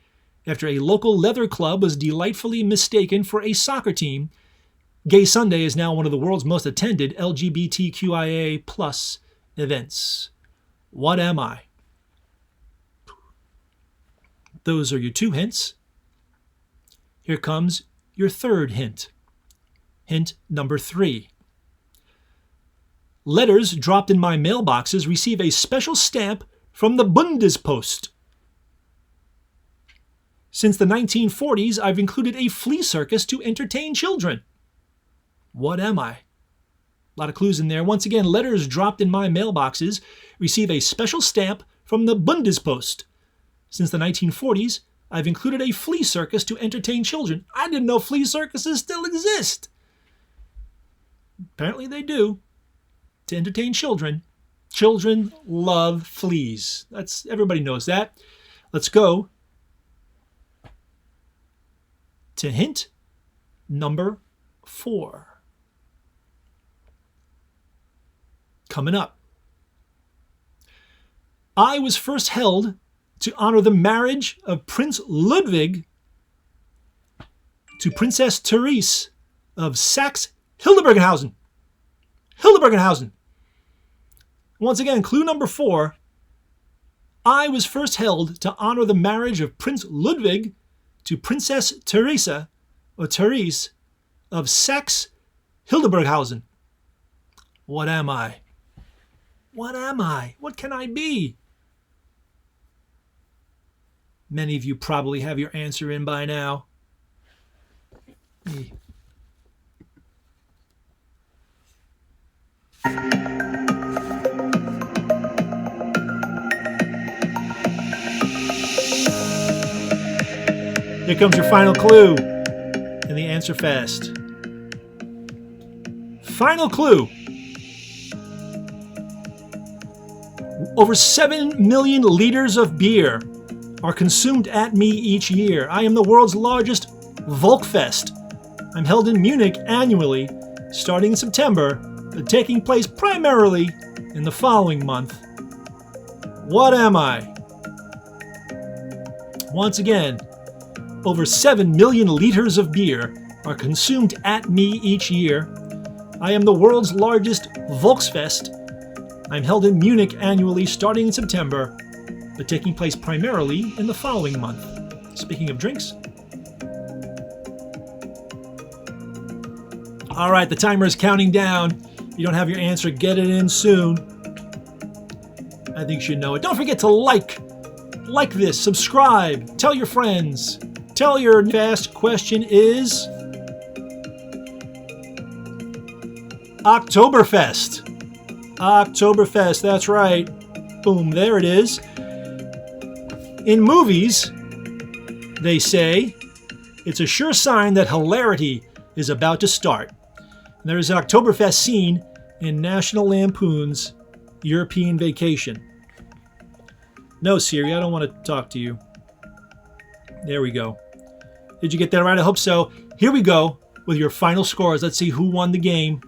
after a local leather club was delightfully mistaken for a soccer team. Gay Sunday is now one of the world's most attended LGBTQIA plus events. What am I? Those are your 2 hints. Here comes your third hint. Hint number 3. Letters dropped in my mailboxes receive a special stamp from the Bundespost. Since the 1940s, I've included a flea circus to entertain children. What am I? A lot of clues in there. Once again, letters dropped in my mailboxes receive a special stamp from the Bundespost. Since the 1940s, I've included a flea circus to entertain children. I didn't know flea circuses still exist. Apparently they do. To entertain children. Children love fleas. Everybody knows that. Let's go to hint number 4. coming up. I was first held to honor the marriage of Prince Ludwig to Princess Therese of Saxe-Hildburghausen. Hildburghausen. Once again, clue number 4. I was first held to honor the marriage of Prince Ludwig to Princess Teresa or Therese of Saxe-Hildburghausen. What am I? What am I? What can I be? Many of you probably have your answer in by now. Here comes your final clue in the answer fast. Final clue. Over 7 million liters of beer are consumed at me each year. I am the world's largest Volksfest. I'm held in Munich annually, starting in September, but taking place primarily in the following month. What am I? Once again, over 7 million liters of beer are consumed at me each year. I am the world's largest Volksfest. I'm held in Munich annually, starting in September, but taking place primarily in the following month. Speaking of drinks. All right, the timer is counting down. If you don't have your answer, get it in soon. I think you should know it. Don't forget to like this, subscribe, tell your friends. Tell your fast question is Oktoberfest. Oktoberfest, that's right. Boom, there it is. In movies, they say it's a sure sign that hilarity is about to start. And there is an Oktoberfest scene in National Lampoon's European Vacation. No, Siri, I don't want to talk to you. There we go. Did you get that right? I hope so. Here we go with your final scores. Let's see who won the game.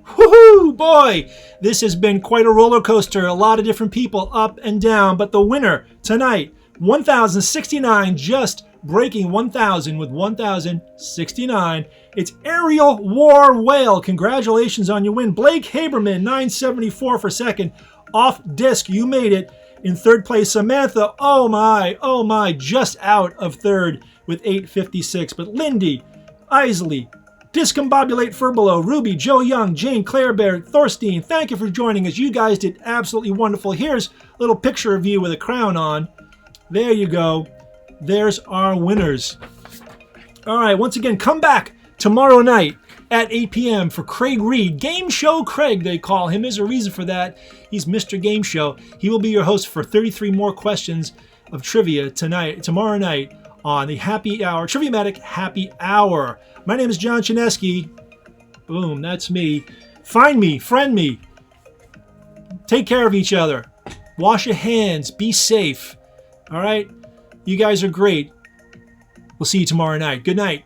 Woohoo! Boy, this has been quite a roller coaster. A lot of different people up and down. But the winner tonight, 1,069, just breaking 1,000 with 1,069. It's Ariel War Whale. Congratulations on your win. Blake Haberman, 974 for second. Off disc, you made it. In third place, Samantha, oh my, just out of third with 856. But Lindy, Isley, Discombobulate Furbelow, Ruby, Joe Young, Jane, Claire Bear, Thorstein, thank you for joining us. You guys did absolutely wonderful. Here's a little picture of you with a crown on. There you go. There's our winners. All right, once again, come back tomorrow night at 8 p.m. for Craig Reed. Game Show Craig, they call him. There's a reason for that. He's Mr. Game Show. He will be your host for 33 more questions of trivia tomorrow night on the Happy Hour, Triviamatic Happy Hour. My name is John Chinesky. Boom, that's me. Find me, friend me. Take care of each other. Wash your hands. Be safe. All right? You guys are great. We'll see you tomorrow night. Good night.